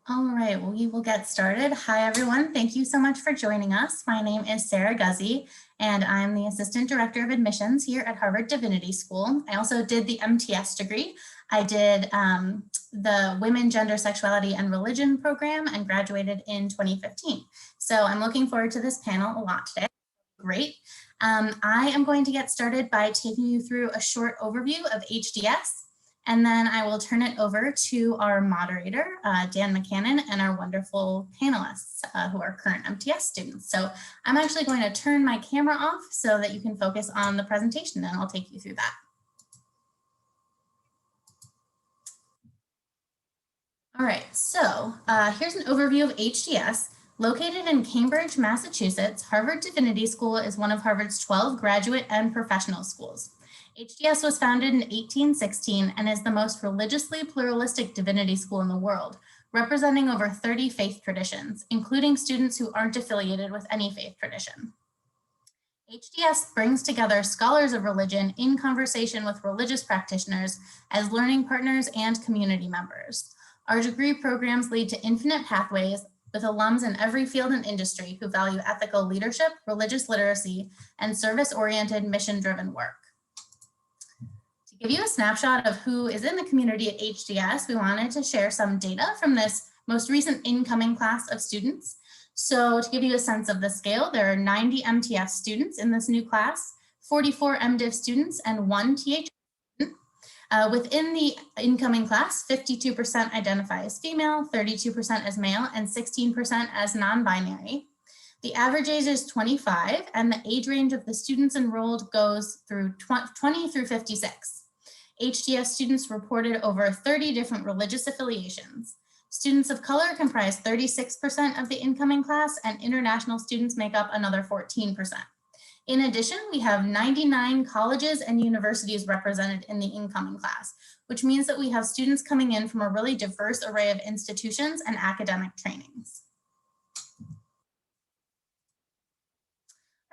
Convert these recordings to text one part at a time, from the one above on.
All right, well, we will get started. Hi, everyone. Thank you so much for joining us. My name is Sarah Guzzi, and I'm the Assistant Director of Admissions here at Harvard Divinity School. I also did the MTS degree. I did the Women, Gender, Sexuality, and Religion program and graduated in 2015. So I'm looking forward to this panel a lot today. Great. I am going to get started by taking you through a short overview of HDS. And then I will turn it over to our moderator, Dan McCannon, and our wonderful panelists who are current MTS students. So I'm actually going to turn my camera off so that you can focus on the presentation, and I'll take you through that. All right, so here's an overview of HDS. Located in Cambridge, Massachusetts, Harvard Divinity School is one of Harvard's 12 graduate and professional schools. HDS was founded in 1816 and is the most religiously pluralistic divinity school in the world, representing over 30 faith traditions, including students who aren't affiliated with any faith tradition. HDS brings together scholars of religion in conversation with religious practitioners as learning partners and community members. Our degree programs lead to infinite pathways with alums in every field and industry who value ethical leadership, religious literacy, and service-oriented, mission-driven work. To give you a snapshot of who is in the community at HDS, we wanted to share some data from this most recent incoming class of students. So to give you a sense of the scale, there are 90 MTS students in this new class, 44 MDiv students, and 1 TH student. Within the incoming class, 52% identify as female, 32% as male, and 16% as non-binary. The average age is 25, and the age range of the students enrolled goes through 20 through 56. HDS students reported over 30 different religious affiliations. Students of color comprise 36% of the incoming class, and international students make up another 14%. In addition, we have 99 colleges and universities represented in the incoming class, which means that we have students coming in from a really diverse array of institutions and academic trainings.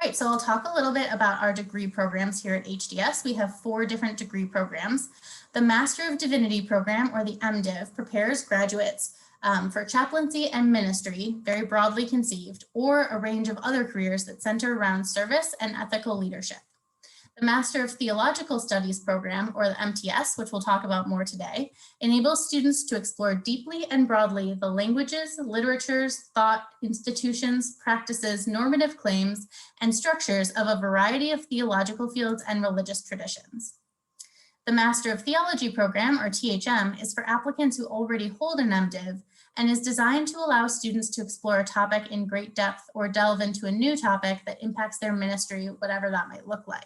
All right, so I'll talk a little bit about our degree programs here at HDS. We have 4 different degree programs. The Master of Divinity program, or the MDiv, prepares graduates for chaplaincy and ministry, very broadly conceived, or a range of other careers that center around service and ethical leadership. The Master of Theological Studies program, or the MTS, which we'll talk about more today, enables students to explore deeply and broadly the languages, literatures, thought, institutions, practices, normative claims, and structures of a variety of theological fields and religious traditions. The Master of Theology program, or THM, is for applicants who already hold an MDiv and is designed to allow students to explore a topic in great depth or delve into a new topic that impacts their ministry, whatever that might look like.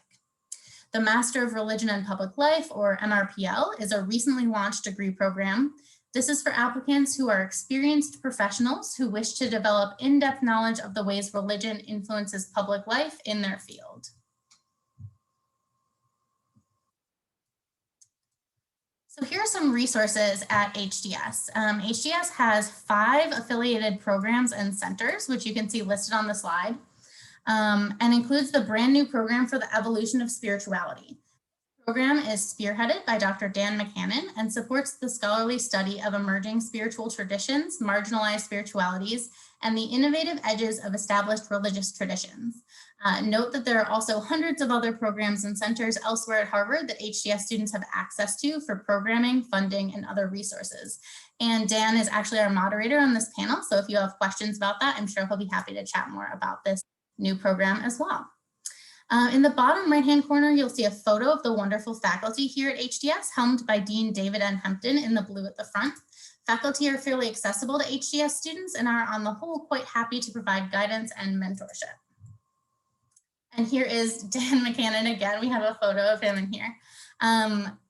The Master of Religion and Public Life, or MRPL, is a recently launched degree program. This is for applicants who are experienced professionals who wish to develop in-depth knowledge of the ways religion influences public life in their field. So here are some resources at HDS. HDS has 5 affiliated programs and centers, which you can see listed on the slide. And includes the brand new program for the evolution of spirituality. The program is spearheaded by Dr. Dan McCannon and supports the scholarly study of emerging spiritual traditions, marginalized spiritualities, and the innovative edges of established religious traditions. Note that there are also hundreds of other programs and centers elsewhere at Harvard that HDS students have access to for programming, funding, and other resources. And Dan is actually our moderator on this panel, so if you have questions about that, I'm sure he'll be happy to chat more about this new program as well. In the bottom right-hand corner, you'll see a photo of the wonderful faculty here at HDS, helmed by Dean David N. Hempton in the blue at the front. Faculty are fairly accessible to HDS students and are on the whole quite happy to provide guidance and mentorship. And here is Dan McCannon again. We have a photo of him in here.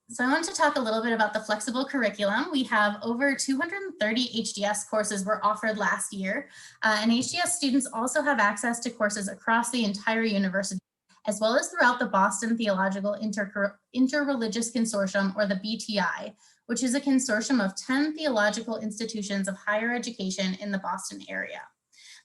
So I wanted to talk a little bit about the flexible curriculum. We have over 230 HDS courses were offered last year, and HDS students also have access to courses across the entire university, as well as throughout the Boston Theological Interreligious Consortium, or the BTI, which is a consortium of 10 theological institutions of higher education in the Boston area.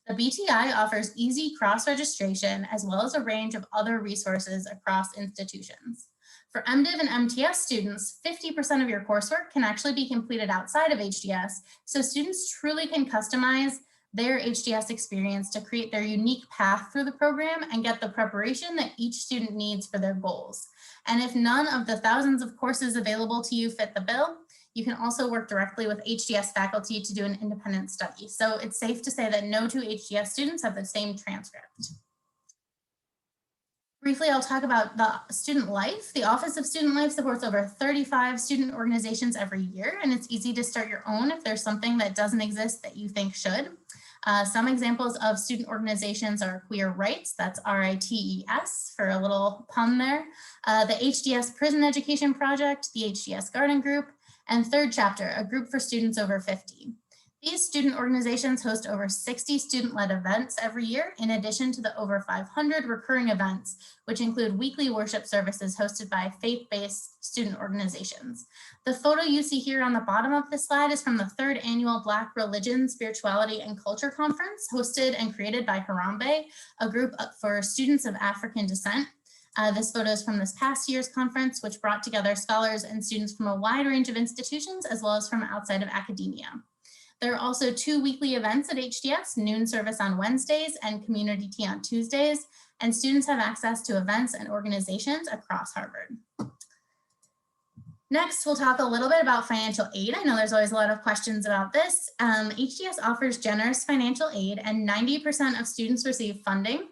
The BTI offers easy cross-registration as well as a range of other resources across institutions. For MDiv and MTS students, 50% of your coursework can actually be completed outside of HDS, so students truly can customize their HDS experience to create their unique path through the program and get the preparation that each student needs for their goals. And if none of the thousands of courses available to you fit the bill, you can also work directly with HDS faculty to do an independent study. So it's safe to say that no two HDS students have the same transcript. Briefly, I'll talk about the student life. The Office of Student Life supports over 35 student organizations every year, and it's easy to start your own if there's something that doesn't exist that you think should. Some examples of student organizations are Queer Rights, that's RITES for a little pun there, the HDS Prison Education Project, the HDS Garden Group, and Third Chapter, a group for students over 50. These student organizations host over 60 student-led events every year, in addition to the over 500 recurring events, which include weekly worship services hosted by faith-based student organizations. The photo you see here on the bottom of this slide is from the 3rd annual Black Religion, Spirituality, and Culture Conference, hosted and created by Harambe, a group for students of African descent. This photo is from this past year's conference, which brought together scholars and students from a wide range of institutions, as well as from outside of academia. There are also 2 weekly events at HDS, noon service on Wednesdays and community tea on Tuesdays, and students have access to events and organizations across Harvard. Next, we'll talk a little bit about financial aid. I know there's always a lot of questions about this. HDS offers generous financial aid, and 90% of students receive funding.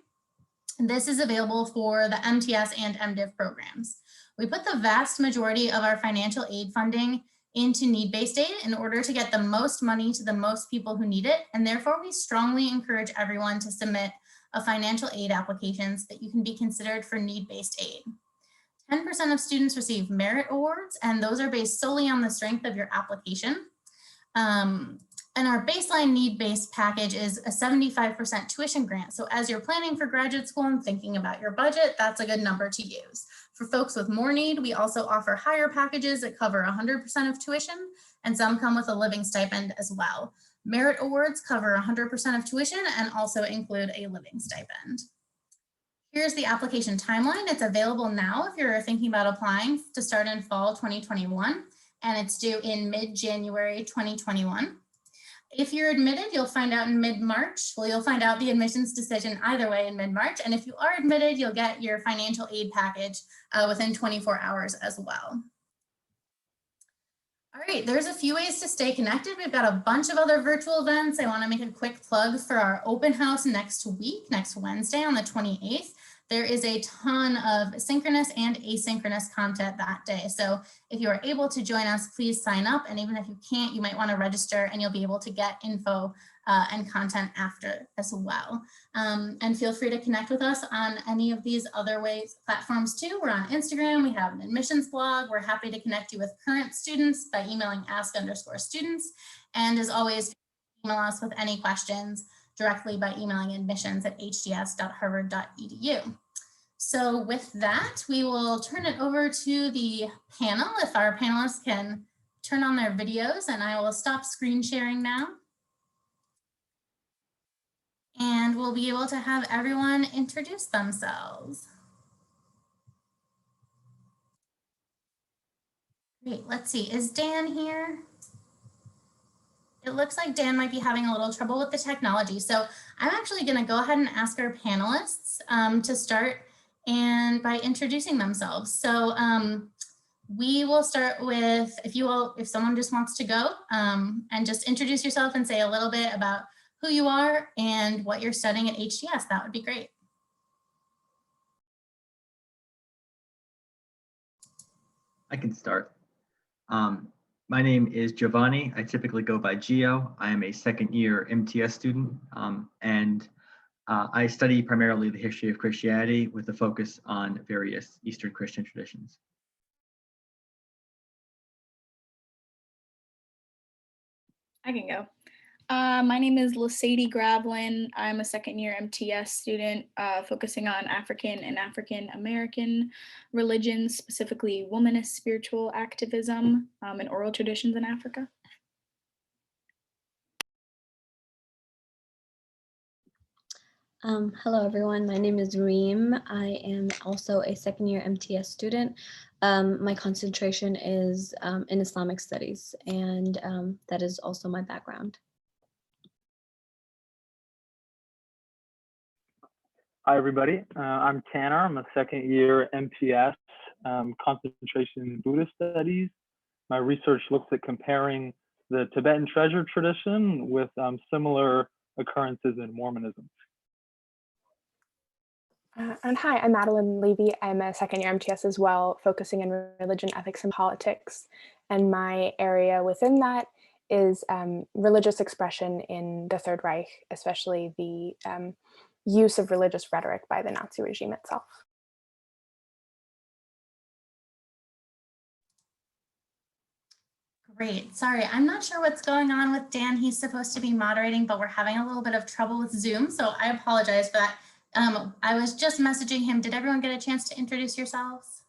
This is available for the MTS and MDiv programs. We put the vast majority of our financial aid funding into need-based aid in order to get the most money to the most people who need it, and therefore we strongly encourage everyone to submit a financial aid application so that you can be considered for need-based aid. 10% of students receive merit awards, and those are based solely on the strength of your application. And our baseline need-based package is a 75% tuition grant. So as you're planning for graduate school and thinking about your budget, that's a good number to use. For folks with more need, we also offer higher packages that cover 100% of tuition, and some come with a living stipend as well. Merit awards cover 100% of tuition and also include a living stipend. Here's the application timeline. It's available now if you're thinking about applying to start in fall 2021, and it's due in mid-January 2021. If you're admitted, you'll find out in mid-March. Well, you'll find out the admissions decision either way in mid-March. And if you are admitted, you'll get your financial aid package within 24 hours as well. All right, there's a few ways to stay connected. We've got a bunch of other virtual events. I want to make a quick plug for our open house next week, next Wednesday on the 28th. There is a ton of synchronous and asynchronous content that day. So if you are able to join us, please sign up. And even if you can't, you might want to register and you'll be able to get info and content after as well. And feel free to connect with us on any of these other platforms too. We're on Instagram, we have an admissions blog. We're happy to connect you with current students by emailing ask_students. And as always, email us with any questions directly by emailing admissions@hds.harvard.edu. So with that, we will turn it over to the panel. If our panelists can turn on their videos, and I will stop screen sharing now. And we'll be able to have everyone introduce themselves. Great, let's see, is Dan here? It looks like Dan might be having a little trouble with the technology. So I'm actually going to go ahead and ask our panelists to start and by introducing themselves. So we will start with, if someone just wants to go and just introduce yourself and say a little bit about who you are and what you're studying at HDS, that would be great. I can start. My name is Giovanni. I typically go by Gio. I am a second-year MTS student, and I study primarily the history of Christianity with a focus on various Eastern Christian traditions. I can go. My name is Lasadie Gravlin. I'm a second-year MTS student focusing on African and African American religions, specifically womanist spiritual activism and oral traditions in Africa. Hello everyone, my name is Reem. I am also a second-year MTS student My concentration is in Islamic studies, and that is also my background. Hi, everybody. I'm Tanner. I'm a second year MTS, concentration in Buddhist studies. My research looks at comparing the Tibetan treasure tradition with similar occurrences in Mormonism. And hi, I'm Madeline Levy. I'm a second year MTS as well, focusing in religion, ethics, and politics. And my area within that is religious expression in the Third Reich, especially the use of religious rhetoric by the Nazi regime itself. Great. Sorry, I'm not sure what's going on with Dan. He's supposed to be moderating, but we're having a little bit of trouble with Zoom, so I apologize for that. I was just messaging him. Did everyone get a chance to introduce yourselves?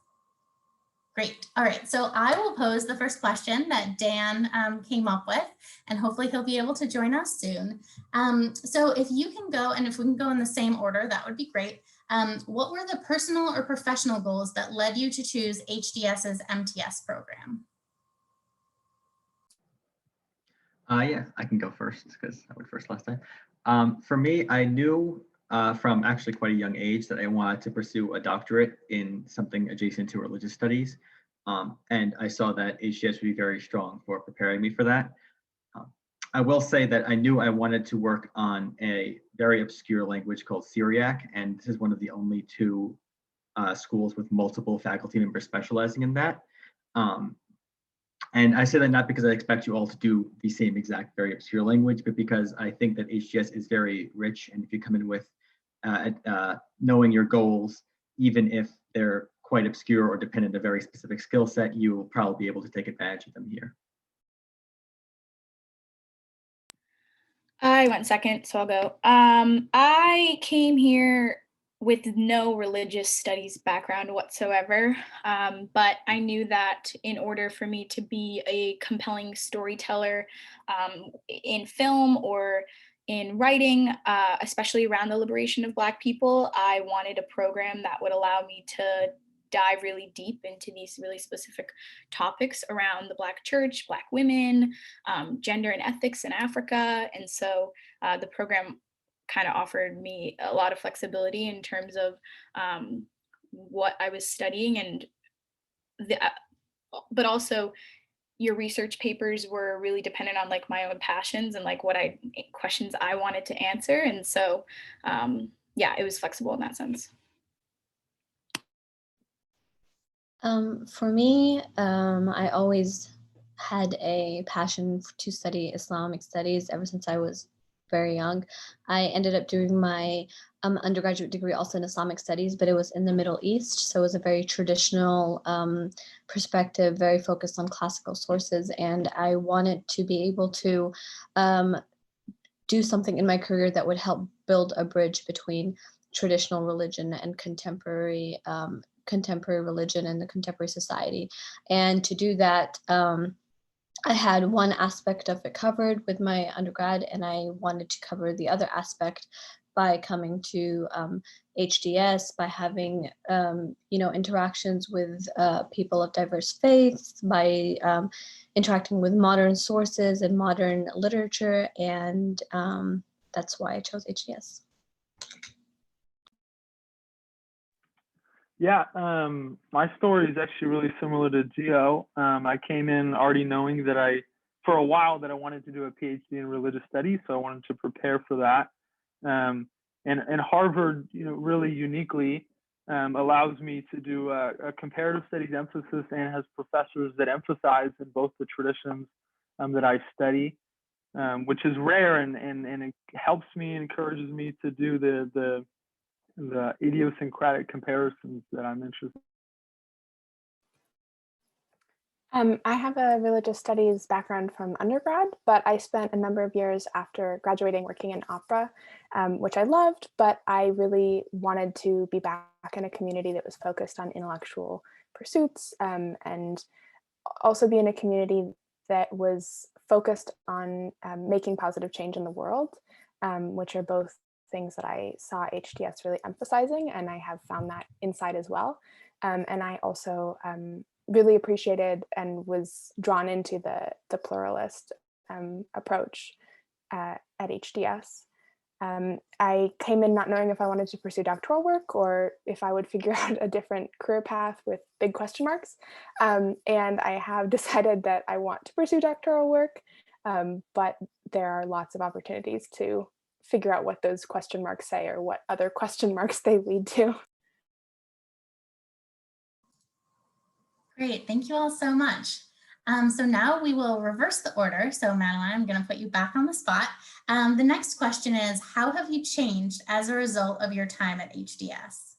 Great. All right. So I will pose the first question that Dan came up with, and hopefully he'll be able to join us soon. So if you can go, and if we can go in the same order, that would be great. What were the personal or professional goals that led you to choose HDS's MTS program? Yeah, I can go first because I went first last time. For me, I knew from actually quite a young age that I wanted to pursue a doctorate in something adjacent to religious studies. And I saw that HDS would be very strong for preparing me for that. I will say that I knew I wanted to work on a very obscure language called Syriac, and this is one of the only two schools with multiple faculty members specializing in that. And I say that not because I expect you all to do the same exact very obscure language, but because I think that HDS is very rich. And if you come in with knowing your goals, even if they're quite obscure or dependent on a very specific skill set, you will probably be able to take advantage of them here. I went second, so I'll go. I came here with no religious studies background whatsoever, but I knew that in order for me to be a compelling storyteller in film or in writing, especially around the liberation of Black people, I wanted a program that would allow me to dive really deep into these really specific topics around the Black church, Black women, gender and ethics in Africa. And so the program kind of offered me a lot of flexibility in terms of what I was studying, and but also your research papers were really dependent on like my own passions and like what questions I wanted to answer. And so yeah, it was flexible in that sense. For me, I always had a passion to study Islamic studies ever since I was very young. I ended up doing my undergraduate degree also in Islamic studies, but it was in the Middle East. So it was a very traditional perspective, very focused on classical sources. And I wanted to be able to do something in my career that would help build a bridge between traditional religion and contemporary religion and the contemporary society. And to do that, I had one aspect of it covered with my undergrad, and I wanted to cover the other aspect by coming to HDS, by having interactions with people of diverse faiths, by interacting with modern sources and modern literature, and that's why I chose HDS. Yeah, my story is actually really similar to Gio. I came in already knowing that for a while, that I wanted to do a PhD in religious studies, so I wanted to prepare for that. And Harvard, really uniquely allows me to do a comparative studies emphasis and has professors that emphasize in both the traditions that I study, which is rare, and it helps me, encourages me to do the idiosyncratic comparisons that I'm interested in. I have a religious studies background from undergrad, but I spent a number of years after graduating working in opera, which I loved, but I really wanted to be back in a community that was focused on intellectual pursuits, and also be in a community that was focused on making positive change in the world, which are both things that I saw HDS really emphasizing, and I have found that inside as well. And I also really appreciated and was drawn into the pluralist approach at HDS. I came in not knowing if I wanted to pursue doctoral work or if I would figure out a different career path with big question marks. And I have decided that I want to pursue doctoral work, but there are lots of opportunities to figure out what those question marks say or what other question marks they lead to. Great, thank you all so much. So now we will reverse the order. So Madeline, I'm going to put you back on the spot. The next question is, how have you changed as a result of your time at HDS?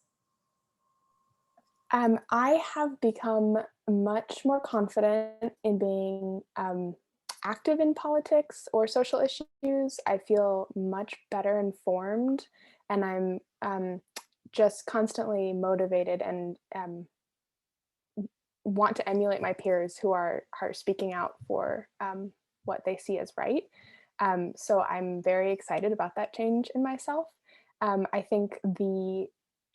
I have become much more confident in being active in politics or social issues. I feel much better informed, and I'm just constantly motivated and want to emulate my peers who are speaking out for what they see as right. So I'm very excited about that change in myself. I think the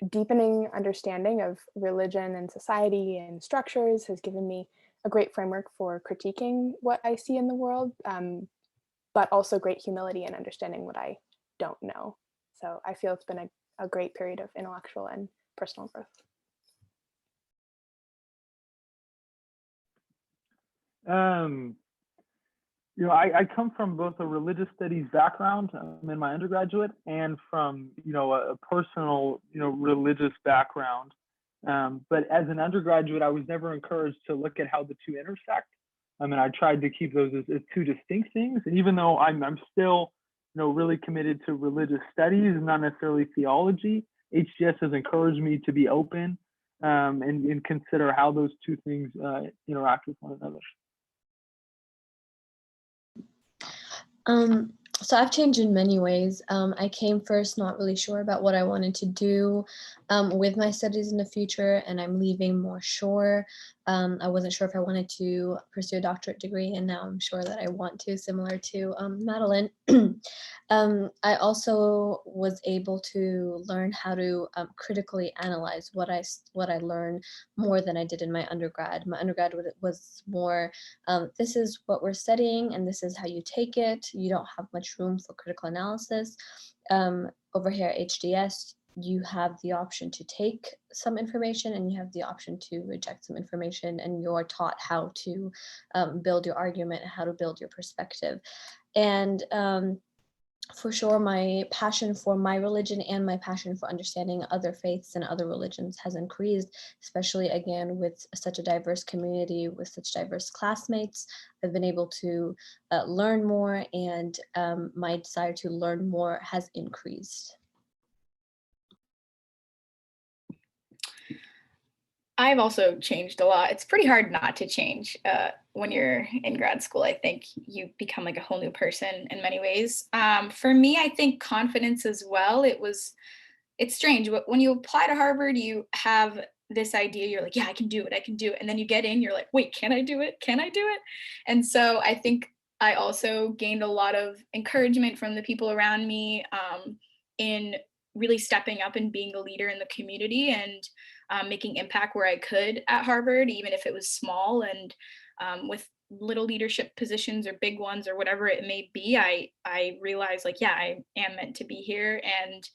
deepening understanding of religion and society and structures has given me a great framework for critiquing what I see in the world, but also great humility and understanding what I don't know. So I feel it's been a great period of intellectual and personal growth. I come from both a religious studies background in my undergraduate and from, a personal, religious background. But as an undergraduate, I was never encouraged to look at how the two intersect. I tried to keep those as two distinct things. And even though I'm still, really committed to religious studies, not necessarily theology, HDS has encouraged me to be open and consider how those two things interact with one another. So I've changed in many ways. I came first not really sure about what I wanted to do with my studies in the future, and I'm leaving more sure. I wasn't sure if I wanted to pursue a doctorate degree, and now I'm sure that I want to, similar to Madeline. I also was able to learn how to critically analyze what I learned more than I did in my undergrad. My undergrad was more, this is what we're studying and this is how you take it. You don't have much room for critical analysis. Over here at HDS, you have the option to take some information and you have the option to reject some information, and you're taught how to build your argument and how to build your perspective. And for sure, my passion for my religion and my passion for understanding other faiths and other religions has increased, especially again with such a diverse community, with such diverse classmates. I've been able to learn more, and my desire to learn more has increased. I've also changed a lot. It's pretty hard not to change when you're in grad school. I think you become like a whole new person in many ways. For me, I think confidence as well. It's strange, but when you apply to Harvard, you have this idea, you're like, yeah, I can do it. And then you get in, you're like, wait, can I do it? Can I do it? And so I think I also gained a lot of encouragement from the people around me in really stepping up and being a leader in the community and making impact where I could at Harvard, even if it was small, and with little leadership positions or big ones or whatever it may be, I realized like, yeah, I am meant to be here, and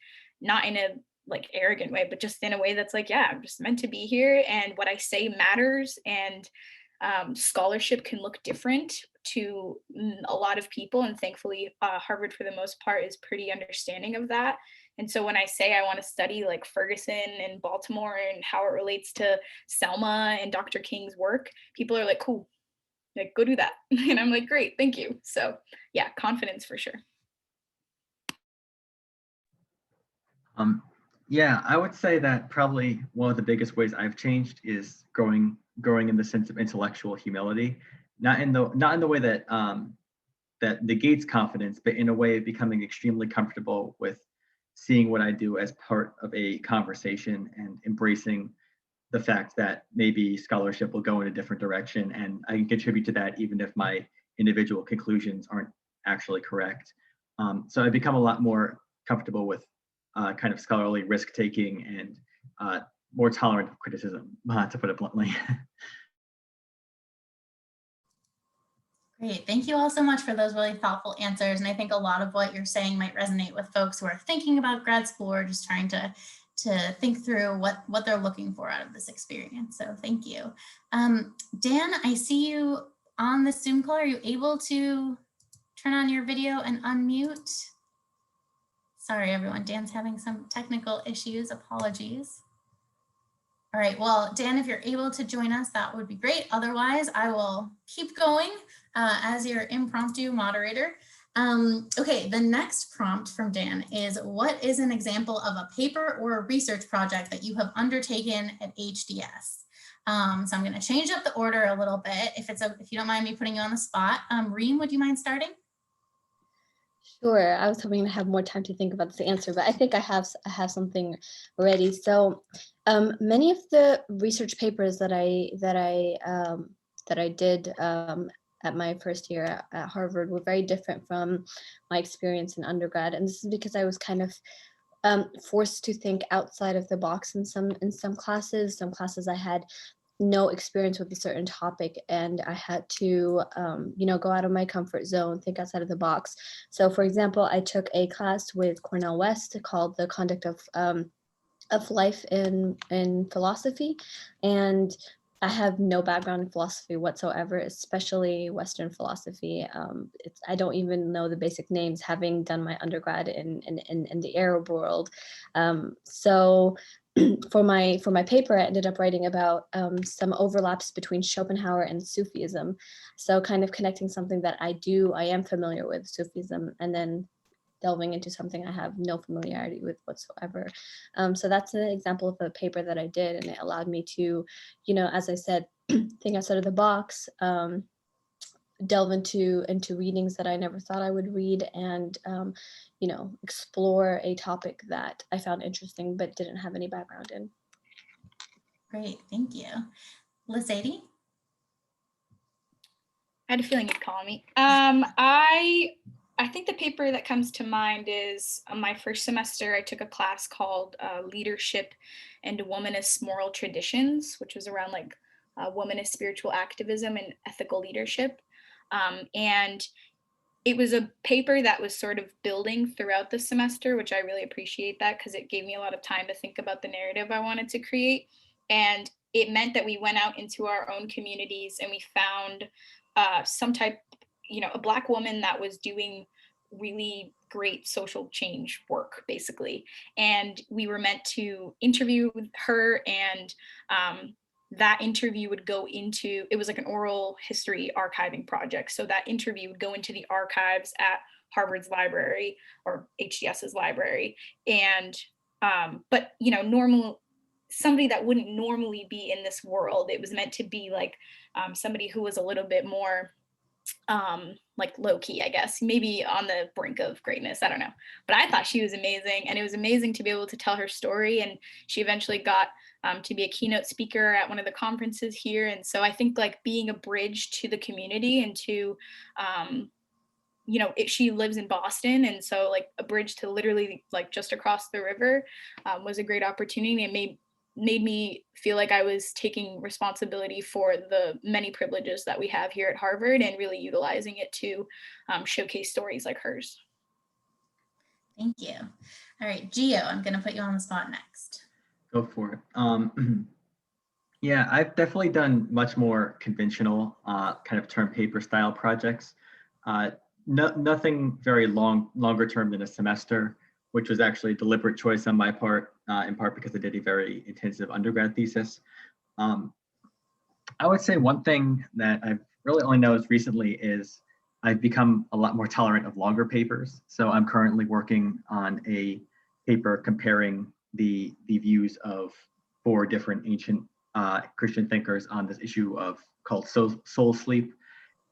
not in a like arrogant way, but just in a way that's like, yeah, I'm just meant to be here, and what I say matters, and scholarship can look different to a lot of people, and thankfully Harvard for the most part is pretty understanding of that. And so when I say I want to study like Ferguson and Baltimore and how it relates to Selma and Dr. King's work, people are like, cool, like go do that. And I'm like, great, thank you. So yeah, confidence for sure. Yeah, I would say that probably one of the biggest ways I've changed is growing in the sense of intellectual humility, not in the way that that negates confidence, but in a way of becoming extremely comfortable with seeing what I do as part of a conversation and embracing the fact that maybe scholarship will go in a different direction and I can contribute to that even if my individual conclusions aren't actually correct. So I've become a lot more comfortable with kind of scholarly risk taking and more tolerant of criticism, to put it bluntly. Great. Thank you all so much for those really thoughtful answers. And I think a lot of what you're saying might resonate with folks who are thinking about grad school or just trying to think through what they're looking for out of this experience. So thank you. Dan, I see you on the Zoom call. Are you able to turn on your video and unmute? Sorry, everyone. Dan's having some technical issues. Apologies. All right, well, Dan, if you're able to join us, that would be great. Otherwise, I will keep going as your impromptu moderator. Okay, the next prompt from Dan is, what is an example of a paper or a research project that you have undertaken at HDS? So I'm going to change up the order a little bit, if you don't mind me putting you on the spot. Reem, would you mind starting? Sure. I was hoping to have more time to think about this answer, but I think I have something ready. So, many of the research papers that I did at my first year at Harvard were very different from my experience in undergrad, and this is because I was kind of forced to think outside of the box in some classes. Some classes I had no experience with a certain topic, and I had to go out of my comfort zone, think outside of the box. So for example, I took a class with Cornell West called The Conduct of Life in Philosophy, and I have no background in philosophy whatsoever, especially Western philosophy. I don't even know the basic names, having done my undergrad in the Arab world. So for my paper, I ended up writing about some overlaps between Schopenhauer and Sufism. So kind of connecting something that I am familiar with, Sufism, and then delving into something I have no familiarity with whatsoever. So that's an example of a paper that I did, and it allowed me to, as I said, think outside of the box, delve into readings that I never thought I would read, and explore a topic that I found interesting but didn't have any background in. Great, thank you. Lisady? I had a feeling you'd call me. I think the paper that comes to mind is my first semester, I took a class called Leadership and Womanist Moral Traditions, which was around like womanist spiritual activism and ethical leadership. And it was a paper that was sort of building throughout the semester, which I really appreciate that, because it gave me a lot of time to think about the narrative I wanted to create. And it meant that we went out into our own communities and we found some type, a Black woman that was doing really great social change work, basically. And we were meant to interview her, and that interview would go into, it was like an oral history archiving project. So that interview would go into the archives at Harvard's library or HDS's library. And, but, somebody that wouldn't normally be in this world. It was meant to be like somebody who was a little bit more like low key, I guess, maybe on the brink of greatness. I don't know. But I thought she was amazing, and it was amazing to be able to tell her story. And she eventually got to be a keynote speaker at one of the conferences here. And so I think like being a bridge to the community and to, she lives in Boston. And so like a bridge to literally like just across the river was a great opportunity. It made me feel like I was taking responsibility for the many privileges that we have here at Harvard and really utilizing it to showcase stories like hers. Thank you. All right, Gio, I'm going to put you on the spot next. Go for it. Yeah, I've definitely done much more conventional kind of term paper style projects. Nothing very longer term than a semester, which was actually a deliberate choice on my part, in part because I did a very intensive undergrad thesis. I would say one thing that I've really only noticed recently is I've become a lot more tolerant of longer papers. So I'm currently working on a paper comparing the views of 4 different ancient Christian thinkers on this issue called soul sleep.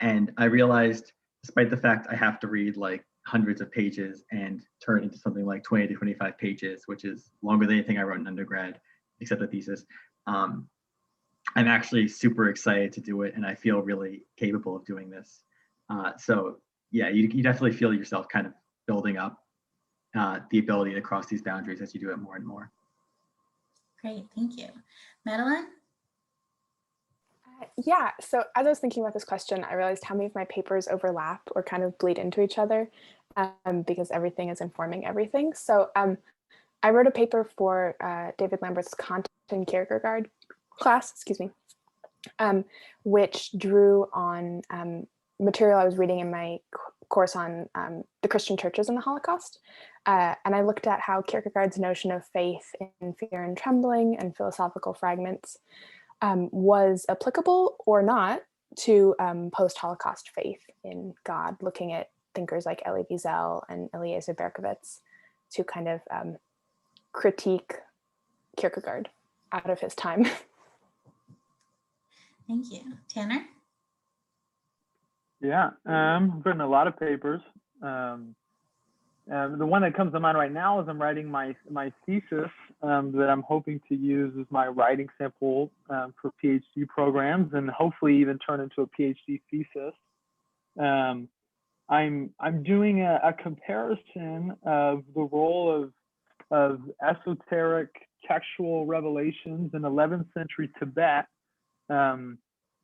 And I realized, despite the fact I have to read like hundreds of pages and turn into something like 20 to 25 pages, which is longer than anything I wrote in undergrad, except the thesis. I'm actually super excited to do it, and I feel really capable of doing this. So yeah, you definitely feel yourself kind of building up the ability to cross these boundaries as you do it more and more. Great, thank you. Madeline? Yeah, so as I was thinking about this question, I realized how many of my papers overlap or kind of bleed into each other because everything is informing everything. So I wrote a paper for David Lambert's Kant and Kierkegaard class, which drew on material I was reading in my course on the Christian churches in the Holocaust. And I looked at how Kierkegaard's notion of faith in fear and trembling and philosophical fragments was applicable or not to post-Holocaust faith in God, looking at thinkers like Elie Wiesel and Eliezer Berkowitz to kind of critique Kierkegaard out of his time. Thank you. Tanner? Yeah, I've written a lot of papers. The one that comes to mind right now is I'm writing my thesis that I'm hoping to use as my writing sample for PhD programs and hopefully even turn into a PhD thesis. I'm doing a comparison of the role of esoteric textual revelations in 11th century Tibet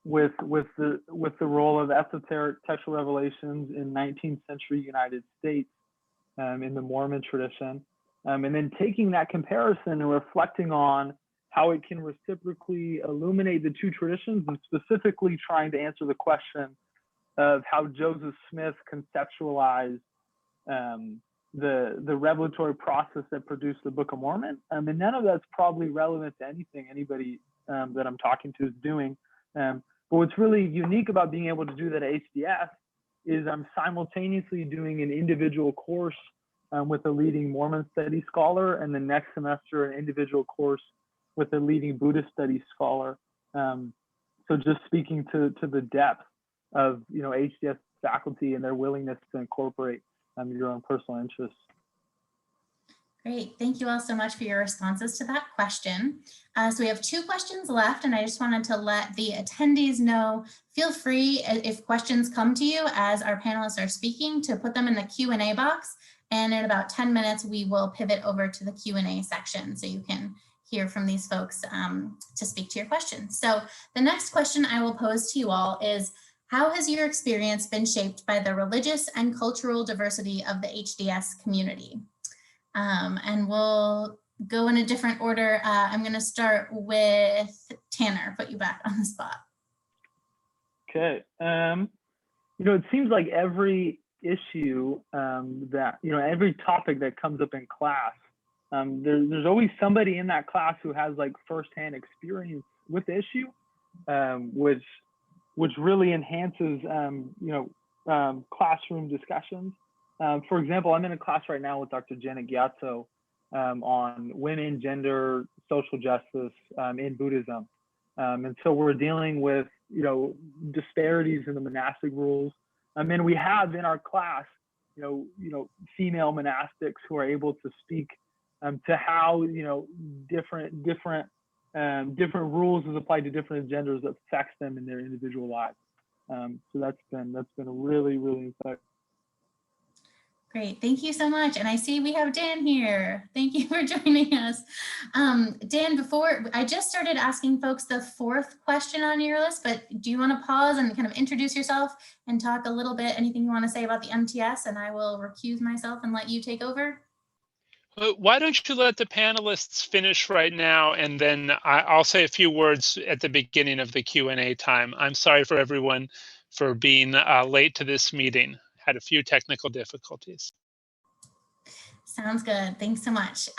with the role of esoteric textual revelations in 19th century United States in the Mormon tradition, and then taking that comparison and reflecting on how it can reciprocally illuminate the two traditions, and specifically trying to answer the question of how Joseph Smith conceptualized the revelatory process that produced the Book of Mormon. And none of that's probably relevant to anything anybody that I'm talking to is doing. But what's really unique about being able to do that at HDS is I'm simultaneously doing an individual course with a leading Mormon studies scholar, and the next semester an individual course with a leading Buddhist studies scholar. So just speaking to the depth of HDS faculty and their willingness to incorporate your own personal interests. Great, thank you all so much for your responses to that question. So we have 2 questions left, and I just wanted to let the attendees know, feel free if questions come to you as our panelists are speaking to put them in the Q&A box, and in about 10 minutes we will pivot over to the Q&A section so you can hear from these folks to speak to your questions. So the next question I will pose to you all is, how has your experience been shaped by the religious and cultural diversity of the HDS community? And we'll go in a different order. I'm going to start with Tanner, put you back on the spot. Okay. It seems like every issue that, every topic that comes up in class, there's always somebody in that class who has like firsthand experience with the issue, which really enhances, classroom discussions. For example, I'm in a class right now with Dr. Janet Gyatso on women, gender, social justice in Buddhism. And so we're dealing with, disparities in the monastic rules. And we have in our class, female monastics who are able to speak to how, different rules is applied to different genders that affects them in their individual lives. So that's been a really, really insightful. Great, thank you so much. And I see we have Dan here. Thank you for joining us. Dan, before I just started asking folks the 4th question on your list, but do you want to pause and kind of introduce yourself and talk a little bit, anything you want to say about the MTS, and I will recuse myself and let you take over? Why don't you let the panelists finish right now, and then I'll say a few words at the beginning of the Q&A time. I'm sorry for everyone for being late to this meeting. Had a few technical difficulties. Sounds good. Thanks so much.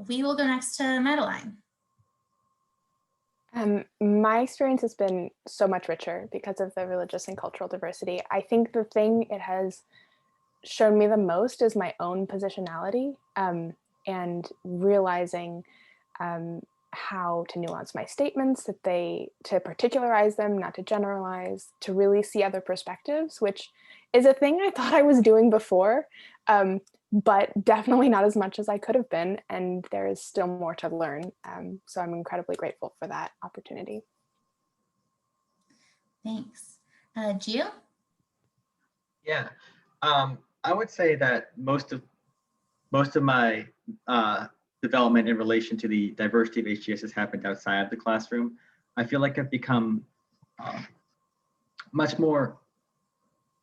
We will go next to Madeline. My experience has been so much richer because of the religious and cultural diversity. I think the thing it has shown me the most is my own positionality and realizing how to nuance my statements, to particularize them, not to generalize, to really see other perspectives, which is a thing I thought I was doing before, but definitely not as much as I could have been. And there is still more to learn. So I'm incredibly grateful for that opportunity. Thanks. Gio? Yeah, I would say that most of my development in relation to the diversity of HDS has happened outside of the classroom. I feel like I've become much more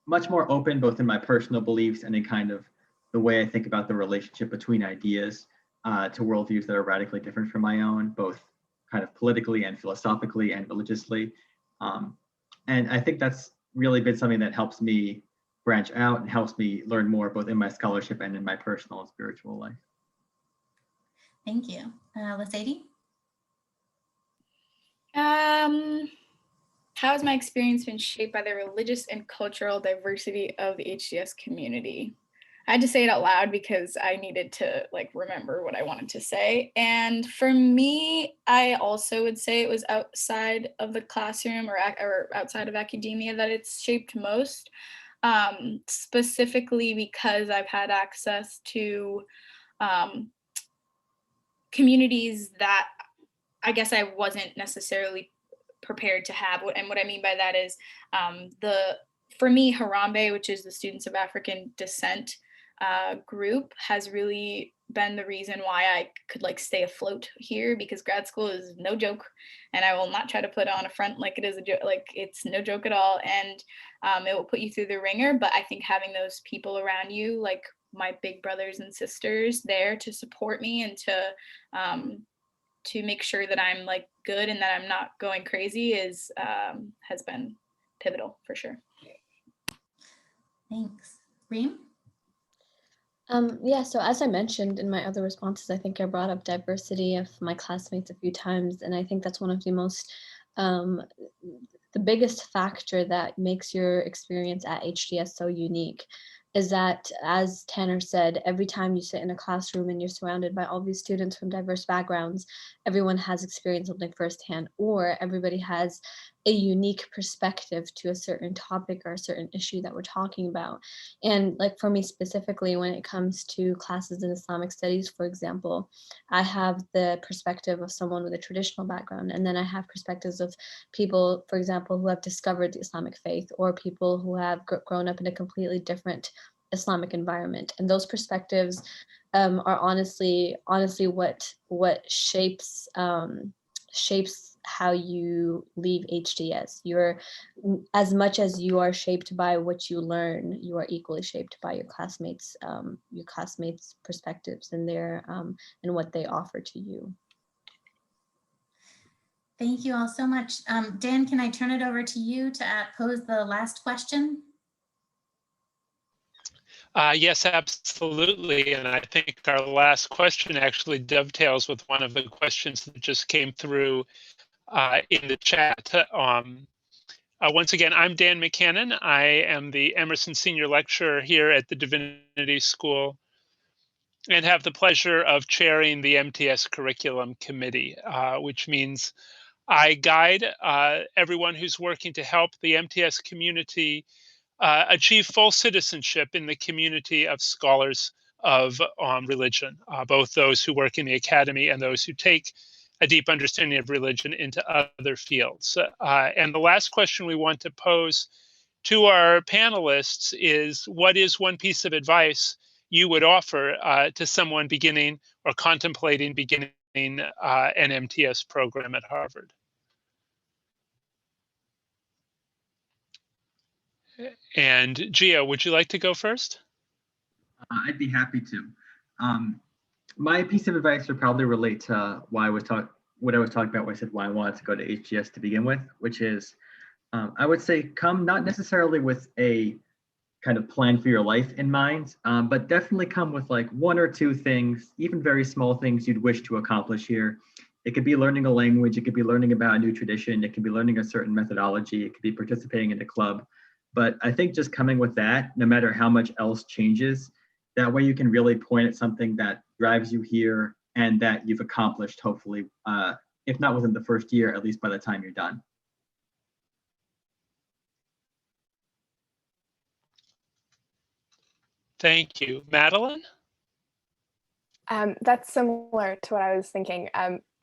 open, both in my personal beliefs and in kind of the way I think about the relationship between ideas to worldviews that are radically different from my own, both kind of politically and philosophically and religiously. And I think that's really been something that helps me branch out and helps me learn more both in my scholarship and in my personal and spiritual life. Thank you. Lesady? How has my experience been shaped by the religious and cultural diversity of the HDS community? I had to say it out loud because I needed to remember what I wanted to say. And for me, I also would say it was outside of the classroom or outside of academia that it's shaped most, specifically because I've had access to communities that I guess I wasn't necessarily prepared to have. And what I mean by that is for me, Harambe, which is the Students of African Descent group, has really been the reason why I could stay afloat here, because grad school is no joke, and I will not try to put on a front like it is a joke. It's no joke at all, and it will put you through the ringer. But I think having those people around you, like my big brothers and sisters, there to support me and to make sure that I'm good and that I'm not going crazy has been pivotal for sure. Thanks. Reem? Yeah, so as I mentioned in my other responses, I think I brought up diversity of my classmates a few times, and I think that's one of the most, the biggest factor that makes your experience at HDS so unique, is that, as Tanner said, every time you sit in a classroom and you're surrounded by all these students from diverse backgrounds, everyone has experienced something firsthand, or everybody has a unique perspective to a certain topic or a certain issue that we're talking about. And for me specifically, when it comes to classes in Islamic studies, for example, I have the perspective of someone with a traditional background, and then I have perspectives of people, for example, who have discovered the Islamic faith, or people who have grown up in a completely different Islamic environment. And those perspectives are honestly what shapes how you leave HDS. You're, as much as you are shaped by what you learn, you are equally shaped by your classmates' perspectives and their and what they offer to you. Thank you all so much. Dan, can I turn it over to you to pose the last question? Yes, absolutely. And I think our last question actually dovetails with one of the questions that just came through in the chat. Once again, I'm Dan McCannon. I am the Emerson Senior Lecturer here at the Divinity School and have the pleasure of chairing the MTS Curriculum Committee, which means I guide everyone who's working to help the MTS community achieve full citizenship in the community of scholars of religion, both those who work in the academy and those who take a deep understanding of religion into other fields. And the last question we want to pose to our panelists is, what is one piece of advice you would offer to someone beginning or contemplating beginning an MTS program at Harvard? And Gio, would you like to go first? I'd be happy to. My piece of advice would probably relate to what I was talking about when I said why I wanted to go to HDS to begin with, which is I would say come not necessarily with a kind of plan for your life in mind, but definitely come with one or two things, even very small things you'd wish to accomplish here. It could be learning a language, it could be learning about a new tradition, it could be learning a certain methodology, it could be participating in a club. But I think just coming with that, no matter how much else changes, that way you can really point at something that drives you here and that you've accomplished, hopefully, if not within the first year, at least by the time you're done. Thank you. Madeline? That's similar to what I was thinking.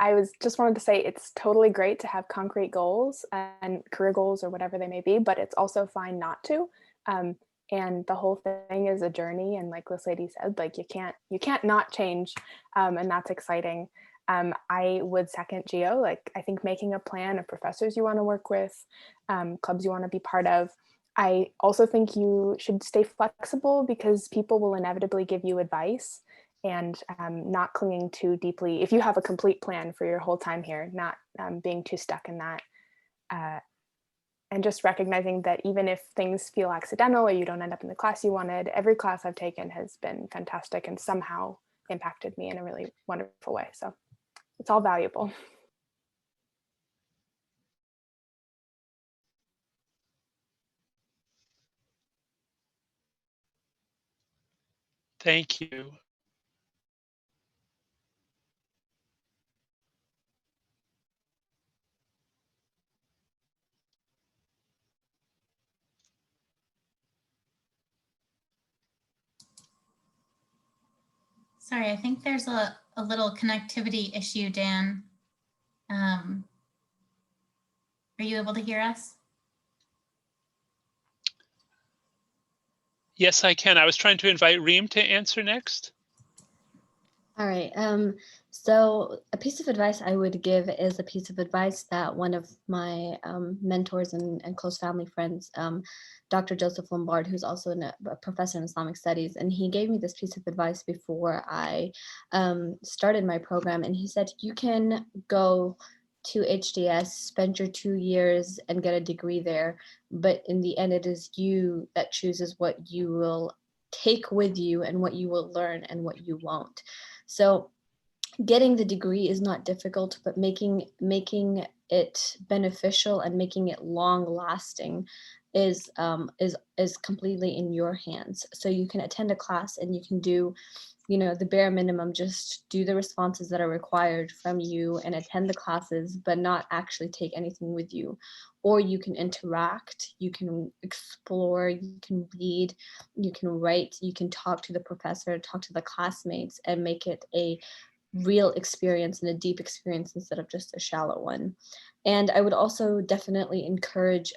I was just wanted to say it's totally great to have concrete goals and career goals or whatever they may be, but it's also fine not to. and the whole thing is a journey. And like this lady said, like you can't not change, and that's exciting. I would second Geo. Like I think making a plan of professors you want to work with, clubs you want to be part of. I also think you should stay flexible because people will inevitably give you advice, and not clinging too deeply. If you have a complete plan for your whole time here, not being too stuck in that. And just recognizing that even if things feel accidental or you don't end up in the class you wanted, every class I've taken has been fantastic and somehow impacted me in a really wonderful way. So it's all valuable. Thank you. Sorry, I think there's a little connectivity issue, Dan. Are you able to hear us? Yes, I can. I was trying to invite Reem to answer next. All right. So a piece of advice I would give is a piece of advice that one of my mentors and close family friends, Dr. Joseph Lombard, who's also a professor in Islamic studies, and he gave me this piece of advice before I started my program. And he said, you can go to HDS, spend your 2 years and get a degree there, but in the end, it is you that chooses what you will take with you and what you will learn and what you won't. So getting the degree is not difficult, but making it beneficial and making it long lasting is completely in your hands. So you can attend a class and you can do, the bare minimum, just do the responses that are required from you and attend the classes, but not actually take anything with you. Or you can interact, you can explore, you can read, you can write, you can talk to the professor, talk to the classmates, and make it a real experience and a deep experience instead of just a shallow one. And I would also definitely encourage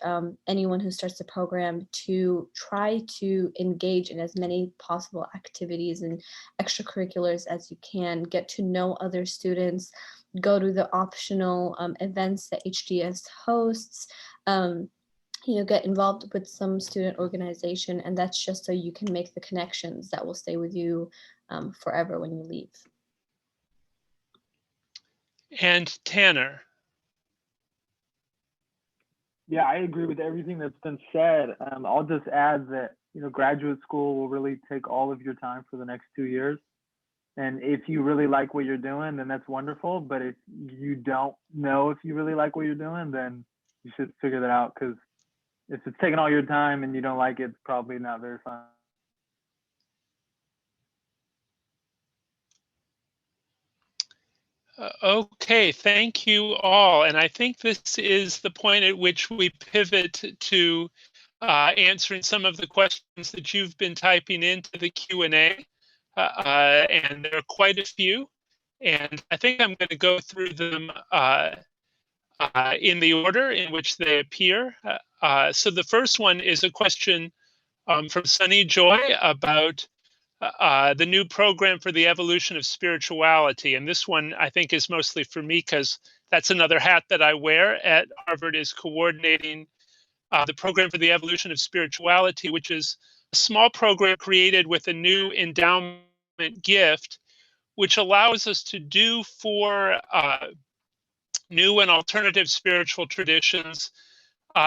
anyone who starts the program to try to engage in as many possible activities and extracurriculars as you can, get to know other students, go to the optional events that HDS hosts, get involved with some student organization, and that's just so you can make the connections that will stay with you forever when you leave. And Tanner. Yeah, I agree with everything that's been said. I'll just add that, graduate school will really take all of your time for the next 2 years. And if you really like what you're doing, then that's wonderful. But if you don't know if you really like what you're doing, then you should figure that out, because if it's taking all your time and you don't like it, it's probably not very fun. Okay, thank you all. And I think this is the point at which we pivot to answering some of the questions that you've been typing into the Q&A. And there are quite a few. And I think I'm going to go through them in the order in which they appear. So the first one is a question from Sunny Joy about the new program for the evolution of spirituality. And this one, I think, is mostly for me, because that's another hat that I wear at Harvard, is coordinating the program for the evolution of spirituality, which is a small program created with a new endowment gift, which allows us to do for new and alternative spiritual traditions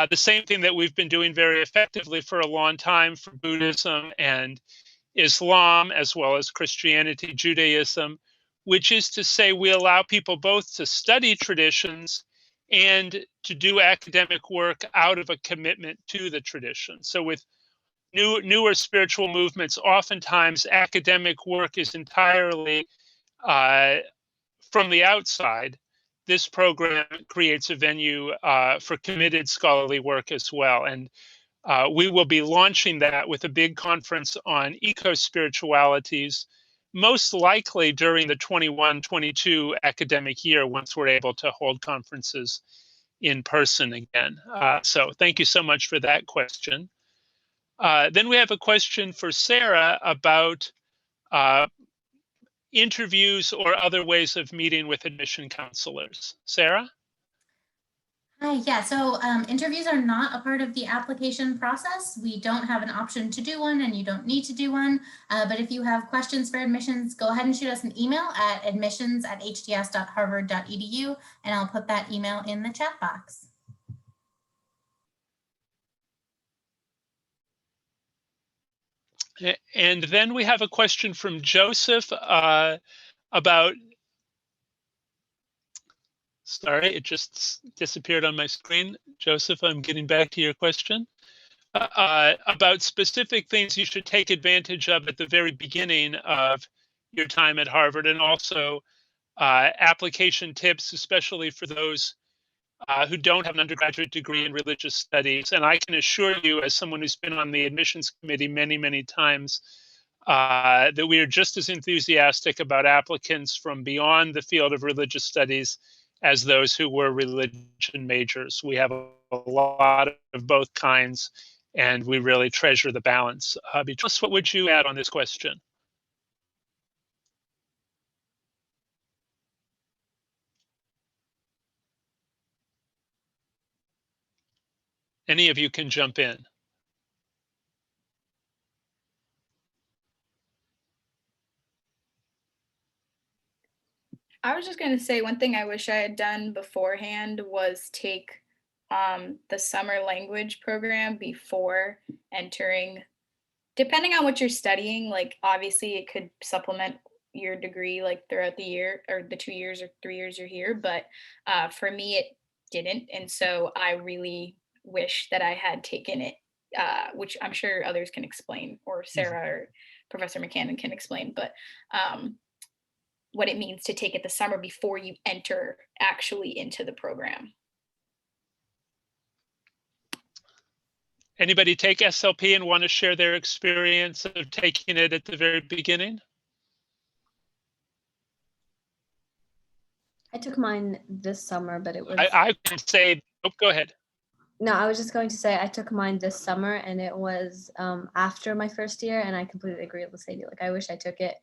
the same thing that we've been doing very effectively for a long time for Buddhism and Islam, as well as Christianity, Judaism, which is to say we allow people both to study traditions and to do academic work out of a commitment to the tradition. So with newer spiritual movements, oftentimes academic work is entirely from the outside. This program creates a venue for committed scholarly work as well. And we will be launching that with a big conference on eco-spiritualities, most likely during the 21-22 academic year, once we're able to hold conferences in person again. So thank you so much for that question. Then we have a question for Sarah about interviews or other ways of meeting with admission counselors. Sarah? Hi, yeah, so interviews are not a part of the application process. We don't have an option to do one and you don't need to do one. But if you have questions for admissions, go ahead and shoot us an email at admissions@hds.harvard.edu and I'll put that email in the chat box. And then we have a question from Joseph about, sorry, it just disappeared on my screen. Joseph, I'm getting back to your question. About specific things you should take advantage of at the very beginning of your time at Harvard, and also application tips, especially for those who don't have an undergraduate degree in religious studies. And I can assure you, as someone who's been on the admissions committee many, many times, that we are just as enthusiastic about applicants from beyond the field of religious studies as those who were religion majors. We have a lot of both kinds, and we really treasure the balance. What would you add on this question? Any of you can jump in. I was just going to say one thing I wish I had done beforehand was take the summer language program before entering. Depending on what you're studying, like obviously it could supplement your degree like throughout the year or the 2 years or 3 years you're here, but for me it didn't, and so I really wish that I had taken it, which I'm sure others can explain, or Sarah or Professor McCannon can explain, but what it means to take it the summer before you enter actually into the program. Anybody take SLP and want to share their experience of taking it at the very beginning? I took mine this summer, but it was. I can say, oh, go ahead. No, I was just going to say I took mine this summer, and it was after my first year, and I completely agree with Sadie. Like, I wish I took it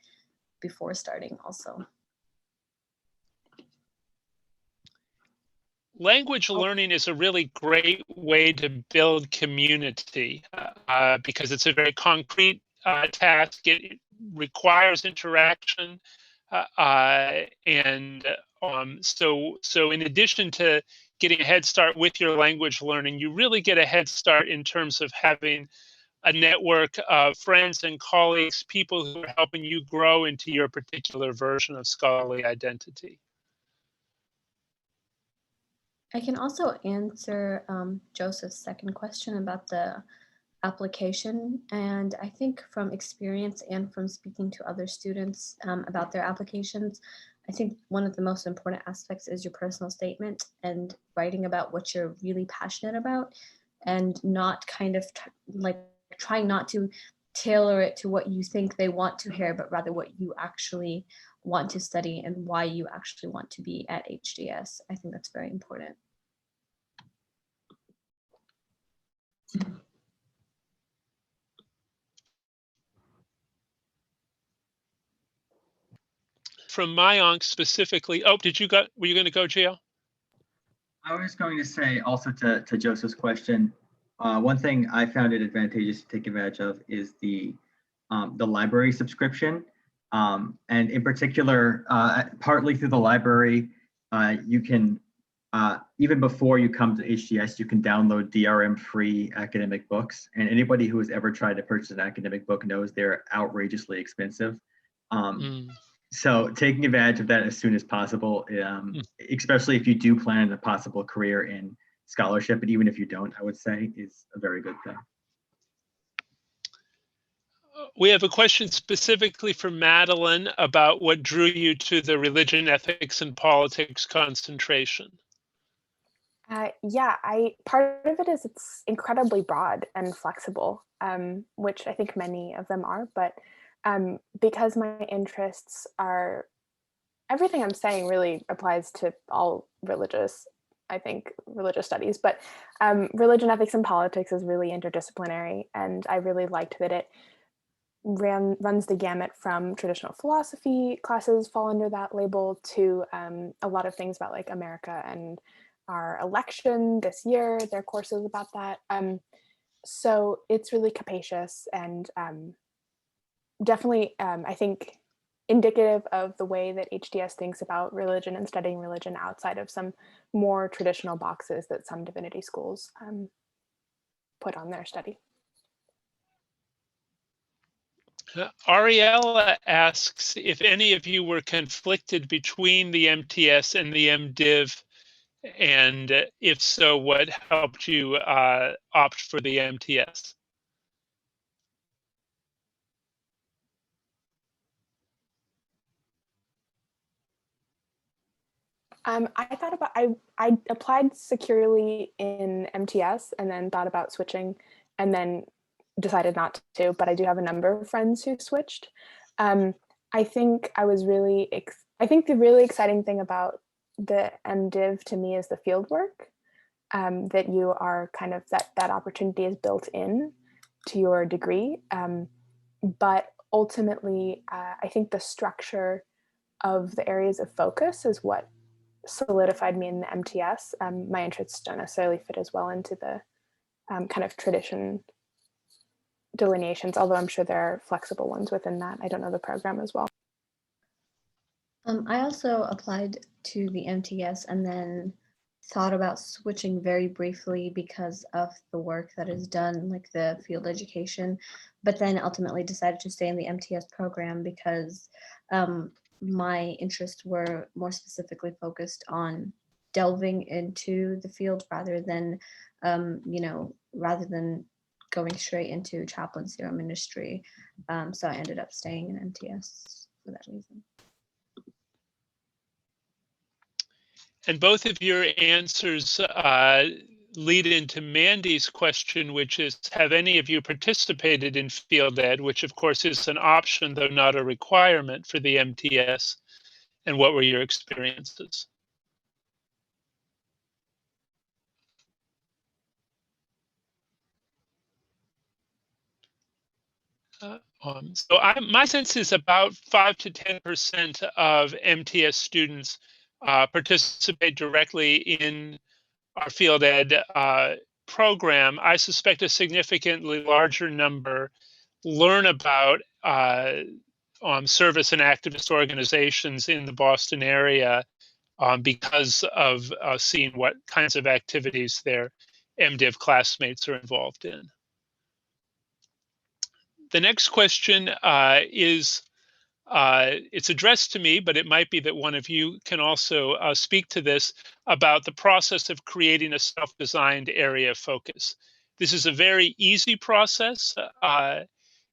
before starting also. Language learning is a really great way to build community because it's a very concrete task. It requires interaction. So in addition to getting a head start with your language learning, you really get a head start in terms of having a network of friends and colleagues, people who are helping you grow into your particular version of scholarly identity. I can also answer Joseph's second question about the application. And I think from experience and from speaking to other students about their applications, I think one of the most important aspects is your personal statement and writing about what you're really passionate about, and not kind of trying not to tailor it to what you think they want to hear, but rather what you actually want to study and why you actually want to be at HDS. I think that's very important. From my onc specifically, oh, were you going to go, Gio? I was going to say also to Joseph's question, one thing I found it advantageous to take advantage of is the library subscription. And in particular, partly through the library, you can, even before you come to HDS, you can download DRM-free academic books. And anybody who has ever tried to purchase an academic book knows they're outrageously expensive. So taking advantage of that as soon as possible, especially if you do plan a possible career in scholarship, and even if you don't, I would say is a very good thing. We have a question specifically for Madeline about what drew you to the religion, ethics, and politics concentration. Yeah, part of it is it's incredibly broad and flexible, which I think many of them are, but because my interests are, everything I'm saying really applies to all religious I think, religious studies, but religion, ethics, and politics is really interdisciplinary, and I really liked that it runs the gamut from traditional philosophy classes fall under that label to a lot of things about like America and our election this year, their courses about that. So it's really capacious and definitely, I think, indicative of the way that HDS thinks about religion and studying religion outside of some more traditional boxes that some divinity schools put on their study. Ariella asks if any of you were conflicted between the MTS and the MDiv, and if so, what helped you opt for the MTS? I thought about, I applied securely in MTS and then thought about switching and then decided not to, but I do have a number of friends who switched. I think I was really, I think the really exciting thing about the MDiv to me is the field work, that you are kind of, that opportunity is built in to your degree. But ultimately, I think the structure of the areas of focus is what solidified me in the MTS. My interests don't necessarily fit as well into the kind of tradition delineations, although I'm sure there are flexible ones within that. I don't know the program as well. I also applied to the MTS and then thought about switching very briefly because of the work that is done, like the field education, but then ultimately decided to stay in the MTS program because my interests were more specifically focused on delving into the field rather than, rather than going straight into chaplaincy or ministry. So I ended up staying in MTS for that reason. And both of your answers lead into Mandy's question, which is, have any of you participated in field ed, which of course is an option, though not a requirement for the MTS, and what were your experiences? So my sense is about 5 to 10% of MTS students participate directly in our field ed program. I suspect a significantly larger number learn about service and activist organizations in the Boston area because of seeing what kinds of activities their MDiv classmates are involved in. The next question is, it's addressed to me, but it might be that one of you can also speak to this about the process of creating a self-designed area of focus. This is a very easy process.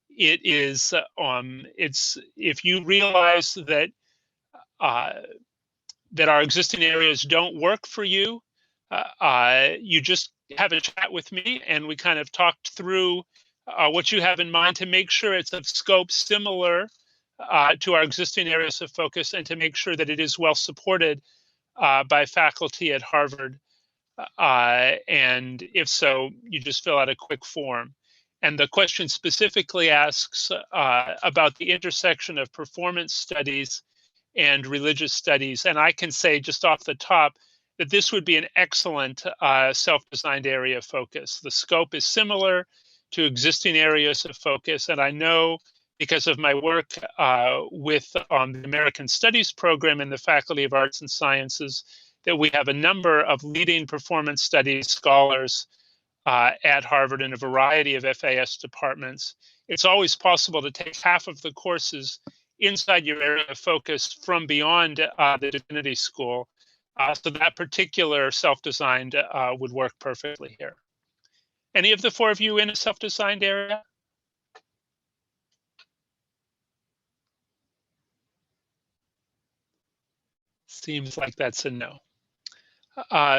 It is, it's, if you realize that that our existing areas don't work for you, you just have a chat with me and we kind of talked through what you have in mind to make sure it's of scope similar to our existing areas of focus and to make sure that it is well supported by faculty at Harvard. And if so, you just fill out a quick form. And the question specifically asks about the intersection of performance studies and religious studies. And I can say just off the top that this would be an excellent self-designed area of focus. The scope is similar to existing areas of focus. And I know because of my work with the American Studies program in the Faculty of Arts and Sciences, that we have a number of leading performance studies scholars at Harvard in a variety of FAS departments. It's always possible to take half of the courses inside your area of focus from beyond the Divinity School. So that particular self-designed would work perfectly here. Any of the four of you in a self-designed area? Seems like that's a no.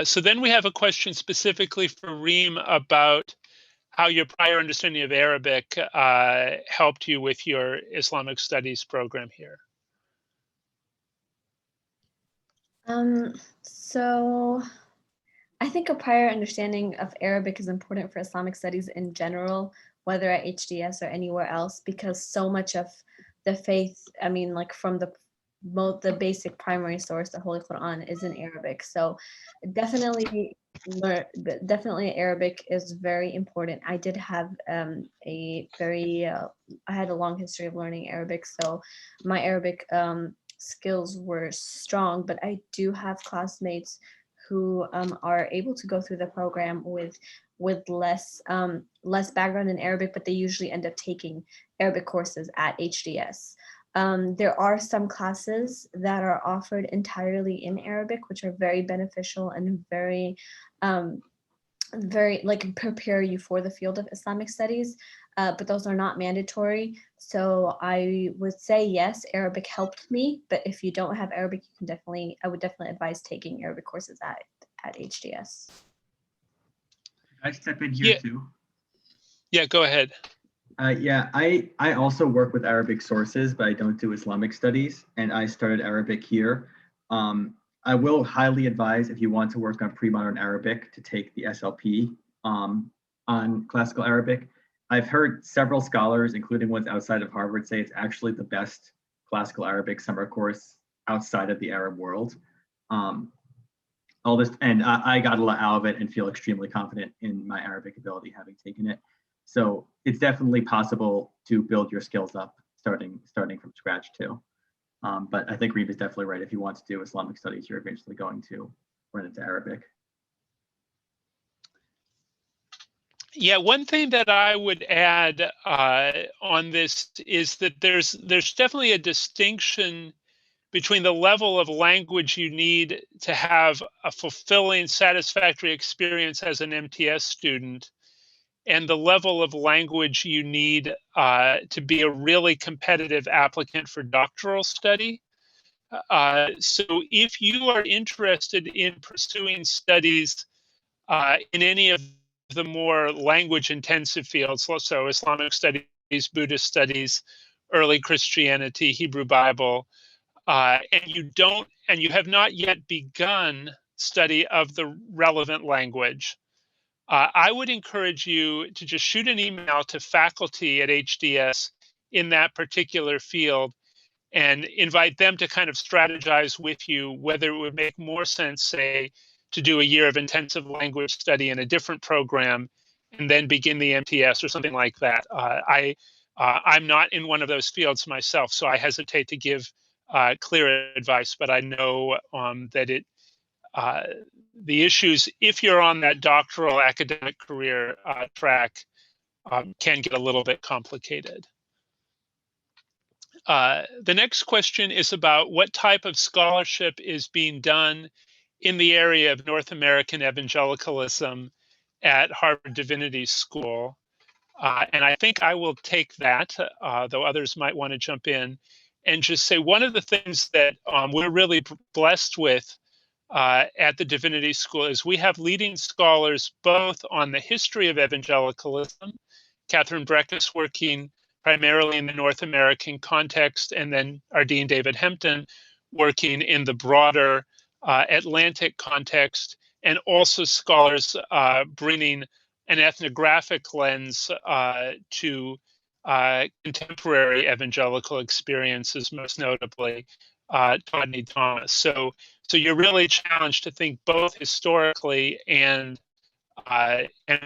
So then we have a question specifically for Reem about how your prior understanding of Arabic helped you with your Islamic studies program here. So I think a prior understanding of Arabic is important for Islamic studies in general, whether at HDS or anywhere else, because so much of the faith, I mean, like from the basic primary source, the Holy Quran, is in Arabic. So definitely definitely Arabic is very important. I did have I had a long history of learning Arabic, so my Arabic skills were strong, but I do have classmates who are able to go through the program with less background in Arabic, but they usually end up taking Arabic courses at HDS. There are some classes that are offered entirely in Arabic, which are very beneficial and very like prepare you for the field of Islamic studies, but those are not mandatory. So I would say yes, Arabic helped me, but if you don't have Arabic, I would definitely advise taking Arabic courses at HDS. Can I step in here Yeah. too? Yeah, go ahead. Yeah, I also work with Arabic sources, but I don't do Islamic studies, and I started Arabic here. I will highly advise, if you want to work on pre-modern Arabic, to take the SLP on classical Arabic. I've heard several scholars, including ones outside of Harvard, say it's actually the best classical Arabic summer course outside of the Arab world. All this, and I got a lot out of it and feel extremely confident in my Arabic ability having taken it. So it's definitely possible to build your skills up starting from scratch too. But I think Reeb is definitely right. If you want to do Islamic studies, you're eventually going to run into Arabic. Yeah, one thing that I would add on this is that there's definitely a distinction between the level of language you need to have a fulfilling, satisfactory experience as an MTS student, and the level of language you need to be a really competitive applicant for doctoral study. So if you are interested in pursuing studies in any of the more language intensive fields, so Islamic studies, Buddhist studies, early Christianity, Hebrew Bible, and you have not yet begun study of the relevant language, I would encourage you to just shoot an email to faculty at HDS in that particular field and invite them to kind of strategize with you whether it would make more sense, say, to do a year of intensive language study in a different program and then begin the MTS or something like that. I'm not in one of those fields myself, so I hesitate to give clear advice, but I know that the issues, if you're on that doctoral academic career track, can get a little bit complicated. The next question is about what type of scholarship is being done in the area of North American evangelicalism at Harvard Divinity School. And I think I will take that, though others might want to jump in, and just say one of the things that we're really blessed with at the Divinity School is we have leading scholars both on the history of evangelicalism, Catherine Breckus working primarily in the North American context, and then our Dean David Hempton working in the broader Atlantic context, and also scholars bringing an ethnographic lens to contemporary evangelical experiences, most notably Todd Need Thomas. So you're really challenged to think both historically and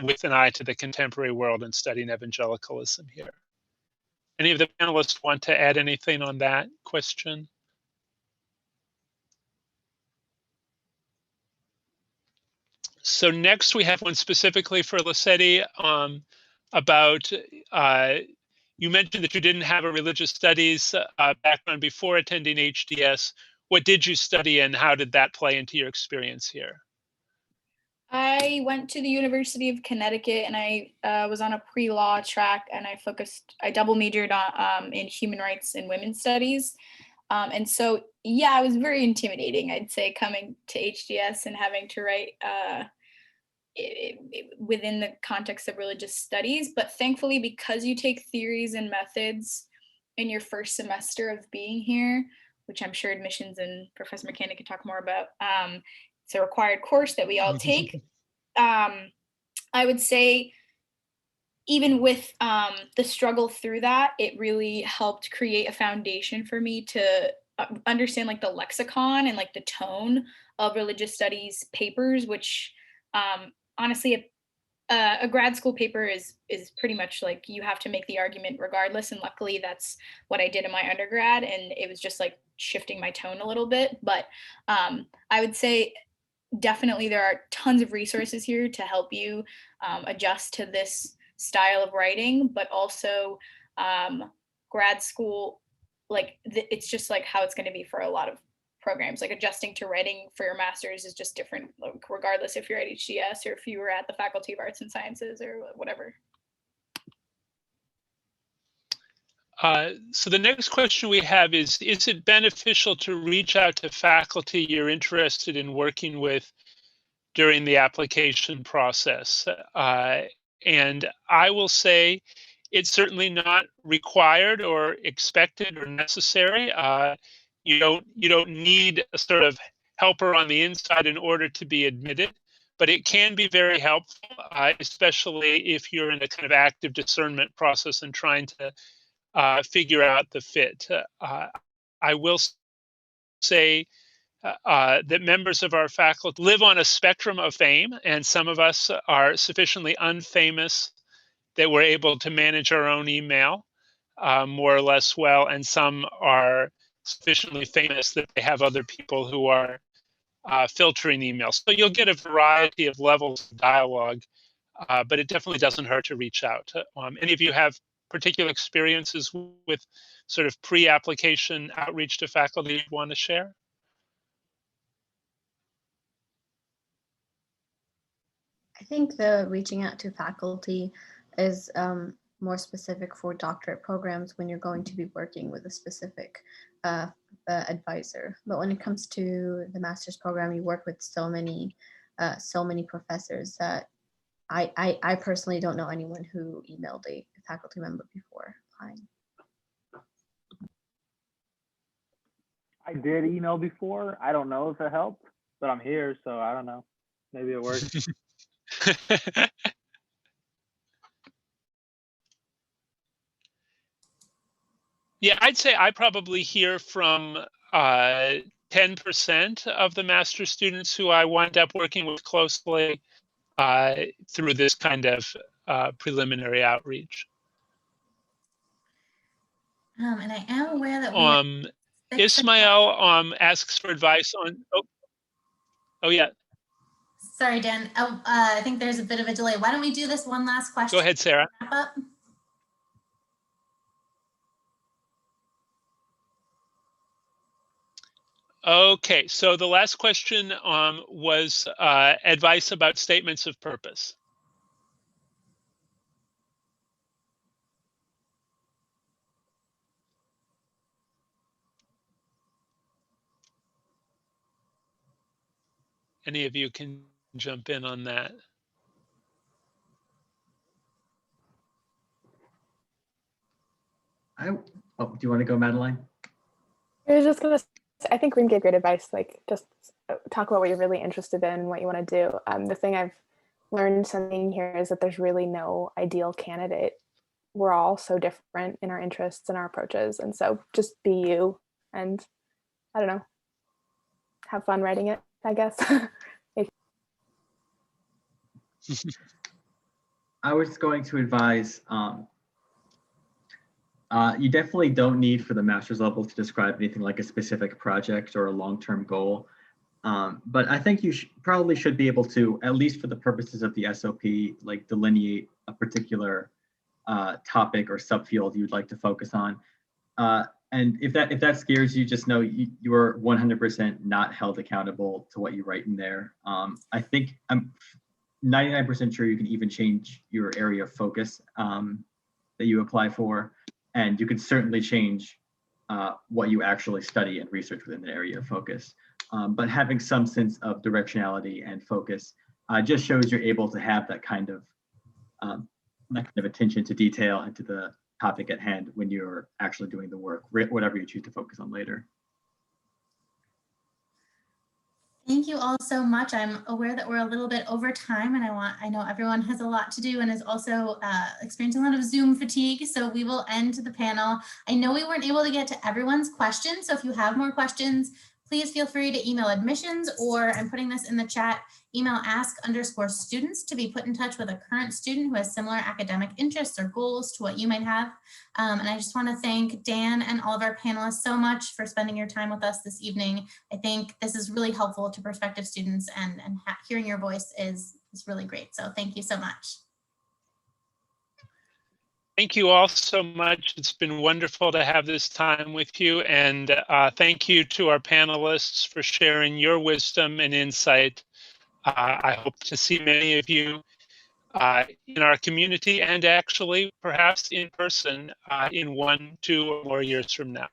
with an eye to the contemporary world and studying evangelicalism here. Any of the panelists want to add anything on that question? So next we have one specifically for Lissetti about, you mentioned that you didn't have a religious studies background before attending HDS. What did you study and how did that play into your experience here? I went to the University of Connecticut and I was on a pre-law track, and I double majored in human rights and women's studies. And so, yeah, it was very intimidating, I'd say, coming to HDS and having to write within the context of religious studies. But thankfully, because you take theories and methods in your first semester of being here, which I'm sure admissions and Professor McKenna could talk more about, it's a required course that we all take. I would say even with the struggle through that, it really helped create a foundation for me to understand like the lexicon and like the tone of religious studies papers, which honestly, a grad school paper is pretty much like you have to make the argument regardless. And luckily that's what I did in my undergrad. And it was just like shifting my tone a little bit. But I would say definitely there are tons of resources here to help you adjust to this style of writing, but also grad school, like it's just like how it's going to be for a lot of programs. Like adjusting to writing for your master's is just different, like, regardless if you're at HDS or if you were at the Faculty of Arts and Sciences or whatever. So the next question we have is it beneficial to reach out to faculty you're interested in working with during the application process? And I will say it's certainly not required or expected or necessary. You don't need a sort of helper on the inside in order to be admitted, but it can be very helpful, especially if you're in a kind of active discernment process and trying to figure out the fit. I will say that members of our faculty live on a spectrum of fame, and some of us are sufficiently unfamous that we're able to manage our own email more or less well, and some are sufficiently famous that they have other people who are filtering emails. So you'll get a variety of levels of dialogue, but it definitely doesn't hurt to reach out. Any of you have particular experiences with sort of pre-application outreach to faculty you want to share? I think the reaching out to faculty is more specific for doctorate programs when you're going to be working with a specific advisor. But when it comes to the master's program, you work with so many professors that I personally don't know anyone who emailed a faculty member before applying. I did email before. I don't know if it helped, but I'm here, so I don't know. Maybe it works. Yeah, I'd say I probably hear from 10% of the master's students who I wind up working with closely through this kind of preliminary outreach. And I am aware that we Ismail asks for advice on. Oh yeah. Sorry, Dan. I think there's a bit of a delay. Why don't we do this one last question? Go ahead, Sarah. Wrap up? Okay, so the last question was advice about statements of purpose. Any of you can jump in on that. Do you want to go, Madeline? I was just gonna say, I think Reem gave great advice. Like, just talk about what you're really interested in, what you want to do. The thing I've learned something here is that there's really no ideal candidate. We're all so different in our interests and our approaches, and so just be you, and I don't know, have fun writing it, I guess. I was going to advise, you definitely don't need for the master's level to describe anything like a specific project or a long-term goal. But I think you probably should be able to, at least for the purposes of the SOP, like delineate a particular topic or subfield you'd like to focus on. And if that scares you, just know you are 100% not held accountable to what you write in there. I think I'm 99% sure you can even change your area of focus that you apply for, and you can certainly change what you actually study and research within the area of focus. But having some sense of directionality and focus just shows you're able to have that kind of attention to detail and to the topic at hand when you're actually doing the work, whatever you choose to focus on later. Thank you all so much. I'm aware that we're a little bit over time, and I know everyone has a lot to do and is also experiencing a lot of Zoom fatigue. So we will end the panel. I know we weren't able to get to everyone's questions. So if you have more questions, please feel free to email admissions, or I'm putting this in the chat, email ask_students to be put in touch with a current student who has similar academic interests or goals to what you might have. And I just want to thank Dan and all of our panelists so much for spending your time with us this evening. I think this is really helpful to prospective students, and hearing your voice is really great. So thank you so much. Thank you all so much. It's been wonderful to have this time with you. And thank you to our panelists for sharing your wisdom and insight. I hope to see many of you in our community, and actually perhaps in person in 1, 2, or more years from now.